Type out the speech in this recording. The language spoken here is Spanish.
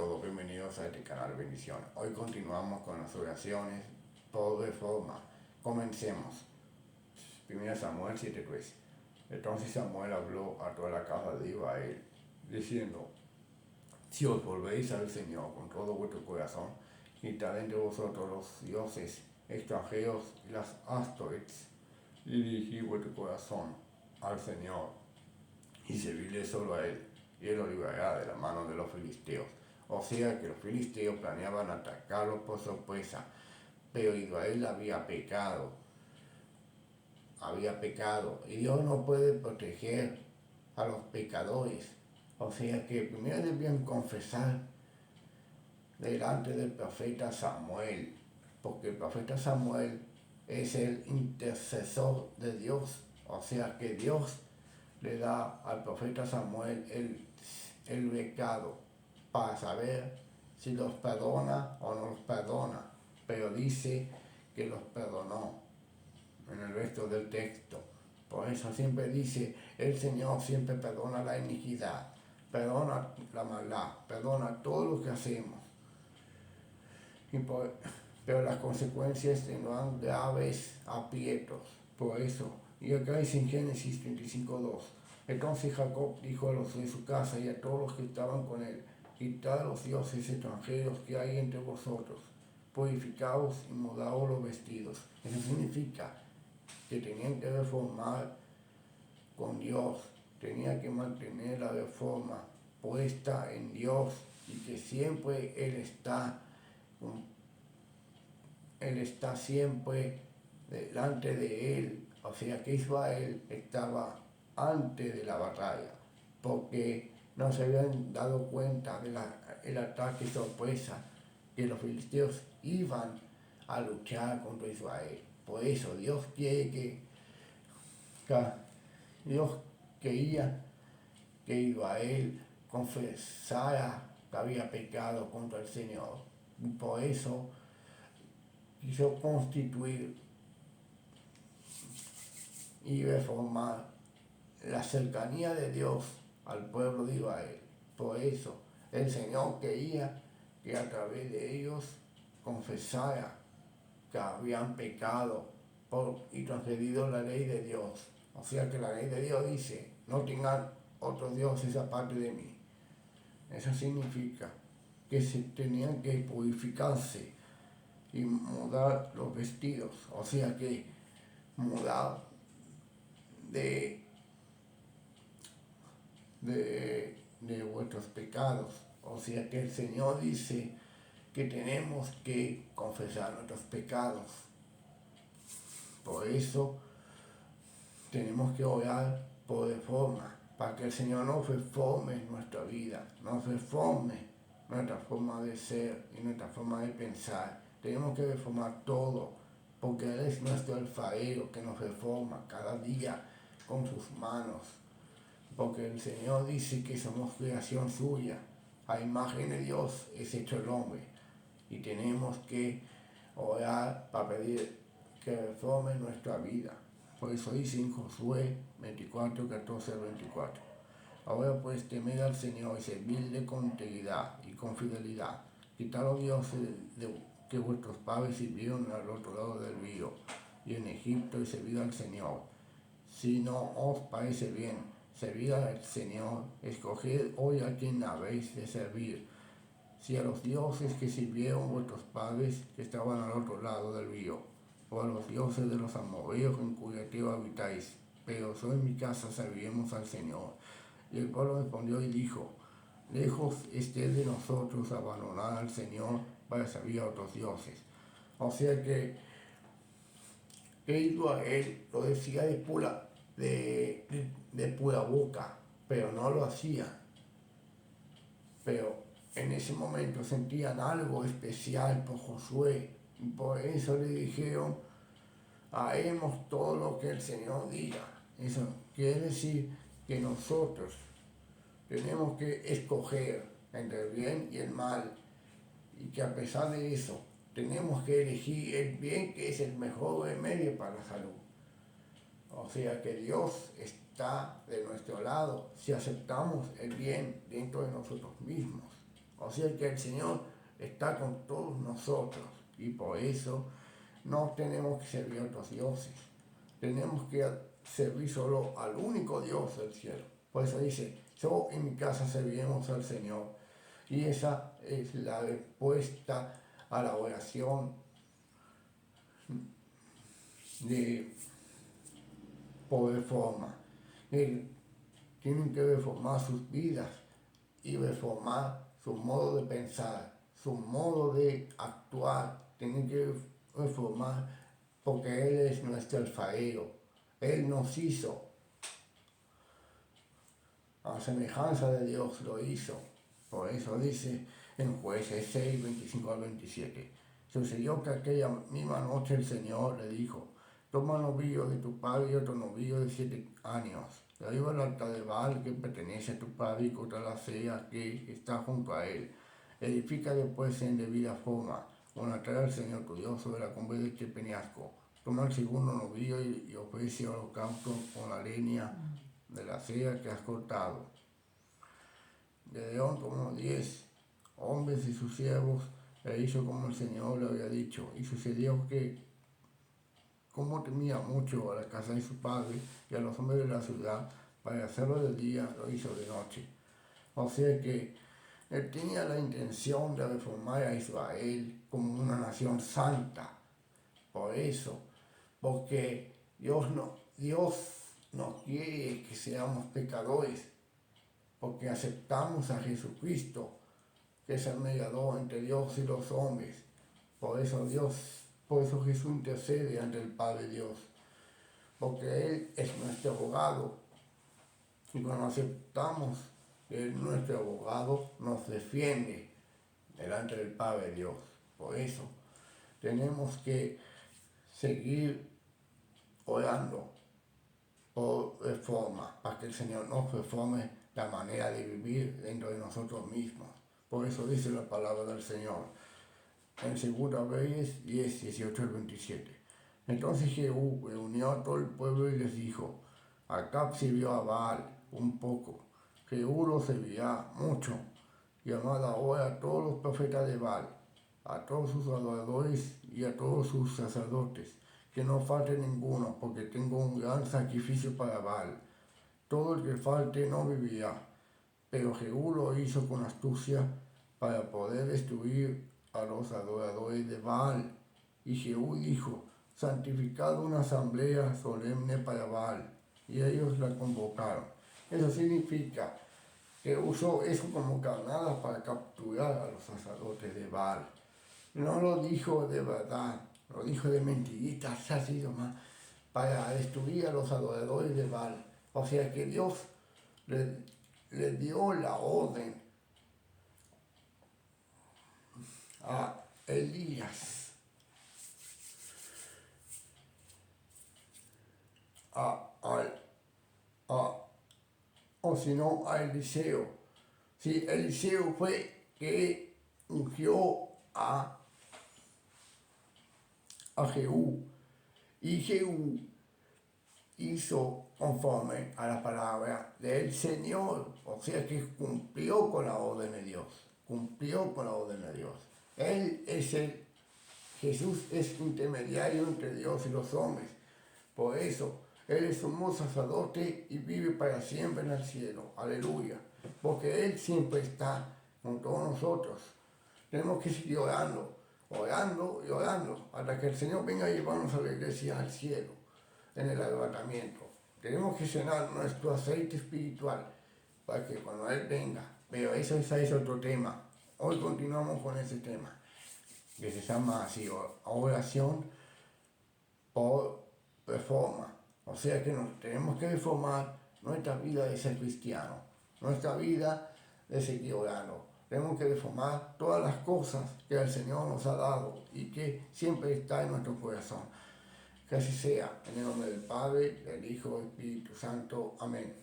todos, bienvenidos a este canal Bendiciones. Hoy continuamos con las oraciones por reforma. Comencemos. 1 Samuel 7:3. Entonces Samuel habló a toda la casa de Israel, diciendo: si os volvéis al Señor con todo vuestro corazón, quitad entre vosotros los dioses extranjeros y las astores, y dirigid vuestro corazón al Señor, y servidle solo a Él, y Él os librará de la mano de los filisteos. O sea que los filisteos planeaban atacarlos por sorpresa, pero Israel había pecado, y Dios no puede proteger a los pecadores. O sea que primero debían confesar delante del profeta Samuel, porque el profeta Samuel es el intercesor de Dios. O sea que Dios le da al profeta Samuel el recado para saber si los perdona o no los perdona, pero dice que los perdonó en el resto del texto. Por eso siempre dice: el Señor siempre perdona la iniquidad, perdona la maldad, perdona todo lo que hacemos. Pero las consecuencias tendrán graves aprietos. Por eso, y acá dice en Génesis 35:2, entonces Jacob dijo a los de su casa y a todos los que estaban con él: quitad los dioses extranjeros que hay entre vosotros, purificaos y mudaos los vestidos. Eso significa que tenían que reformar con Dios, tenían que mantener la reforma puesta en Dios, y que siempre Él está siempre delante de Él. O sea que Israel estaba antes de la batalla, porque no se habían dado cuenta del ataque sorpresa, que los filisteos iban a luchar contra Israel. Por eso Dios quería que Israel confesara que había pecado contra el Señor. Y por eso quiso constituir y reformar la cercanía de Dios al pueblo de Israel. Por eso el Señor quería que a través de ellos confesara que habían pecado y transgredido la ley de Dios. O sea que la ley de Dios dice: no tengan otros dioses aparte de mí. Eso significa que se tenían que purificarse y mudar los vestidos. O sea que mudar de vuestros pecados. O sea que el Señor dice que tenemos que confesar nuestros pecados. Por eso tenemos que orar por reforma, para que el Señor nos reforme nuestra vida, nos reforme nuestra forma de ser y nuestra forma de pensar. Tenemos que reformar todo, porque Él es nuestro alfarero que nos reforma cada día con sus manos. Porque el Señor dice que somos creación suya, a imagen de Dios es hecho el hombre, y tenemos que orar para pedir que reforme nuestra vida. Por eso dice en Josué 24:14-24: ahora pues temed al Señor y servidle con integridad y con fidelidad. Quitad los dioses que vuestros padres sirvieron al otro lado del río y en Egipto, y servid al Señor. Si no os parece bien servir al Señor, escoged hoy a quien habéis de servir, si a los dioses que sirvieron vuestros padres que estaban al otro lado del río, o a los dioses de los amorreos en cuya tierra habitáis, pero yo en mi casa serviremos al Señor. Y el pueblo respondió y dijo: lejos esté de nosotros abandonar al Señor para servir a otros dioses. O sea que Israel lo decía de pura boca, pero no lo hacía. Pero en ese momento sentían algo especial por Josué, y por eso le dijeron: haremos todo lo que el Señor diga. Eso quiere decir que nosotros tenemos que escoger entre el bien y el mal, y que a pesar de eso tenemos que elegir el bien, que es el mejor remedio para la salud. O sea que Dios está de nuestro lado si aceptamos el bien dentro de nosotros mismos. O O sea que el Señor está con todos nosotros y por eso no tenemos que servir a otros dioses. Tenemos que servir solo al único Dios del cielo. Por eso dice, yo en mi casa serviremos al Señor. Y esa es la respuesta a la oración por reforma. Tienen que reformar sus vidas y reformar su modo de pensar, su modo de actuar. Tienen que reformar porque Él es nuestro alfarero. Él nos hizo a semejanza de Dios, lo hizo. Por eso dice en Jueces 6, 25 al 27. Sucedió que aquella misma noche el Señor le dijo, toma un novillo de tu padre y otro novillo de 7 años. Arriba al altar de Baal que pertenece a tu padre y contra la acera que está junto a él. Edifica después en debida forma un altar al Señor tu Dios sobre la cumbre de este peñasco. Toma el segundo novillo y ofrece holocausto con la leña de la acera que has cortado. De León tomó 10 hombres y sus siervos e hizo como el Señor le había dicho. Y sucedió que, como temía mucho a la casa de su padre y a los hombres de la ciudad, para hacerlo de día lo hizo de noche. O sea que él tenía la intención de reformar a Israel como una nación santa. Por eso, porque Dios no quiere que seamos pecadores, porque aceptamos a Jesucristo, que es el mediador entre Dios y los hombres. Por eso Jesús intercede ante el Padre Dios, porque Él es nuestro abogado. Y cuando aceptamos que Él es nuestro abogado, nos defiende delante del Padre Dios. Por eso tenemos que seguir orando por reforma, para que el Señor nos reforme la manera de vivir dentro de nosotros mismos. Por eso dice la palabra del Señor en 2 Reyes 10, 18 al 27. Entonces Jehú reunió a todo el pueblo y les dijo, Acab sirvió a Baal un poco, Jehú lo servirá mucho. Llamad ahora a todos los profetas de Baal, a todos sus adoradores y a todos sus sacerdotes, que no falte ninguno, porque tengo un gran sacrificio para Baal. Todo el que falte no vivirá. Pero Jehú lo hizo con astucia para poder destruir a los adoradores de Baal. Y Jehú dijo, santificad una asamblea solemne para Baal. Y ellos la convocaron. Eso significa que usó eso como carnada para capturar a los sacerdotes de Baal. No lo dijo de verdad, lo dijo de mentiritas, así nomás, para destruir a los adoradores de Baal. O sea que Dios le dio la orden a Elías, o si no a Eliseo. Si Eliseo fue que ungió a Jehú, y Jehú hizo conforme a la palabra del Señor, o sea que cumplió con la orden de Dios, Jesús es intermediario entre Dios y los hombres, por eso Él es sumo sacerdote y vive para siempre en el cielo, aleluya, porque Él siempre está con todos nosotros. Tenemos que seguir orando y orando, hasta que el Señor venga a llevarnos a la iglesia al cielo, en el arrebatamiento. Tenemos que llenar nuestro aceite espiritual para que cuando Él venga, pero ese es otro tema. Hoy continuamos con ese tema, que se llama así, oración por reforma. O sea que nos tenemos que reformar nuestra vida de ser cristiano, nuestra vida de seguir orando. Tenemos que reformar todas las cosas que el Señor nos ha dado y que siempre está en nuestro corazón. Que así sea, en el nombre del Padre, del Hijo y del Espíritu Santo. Amén.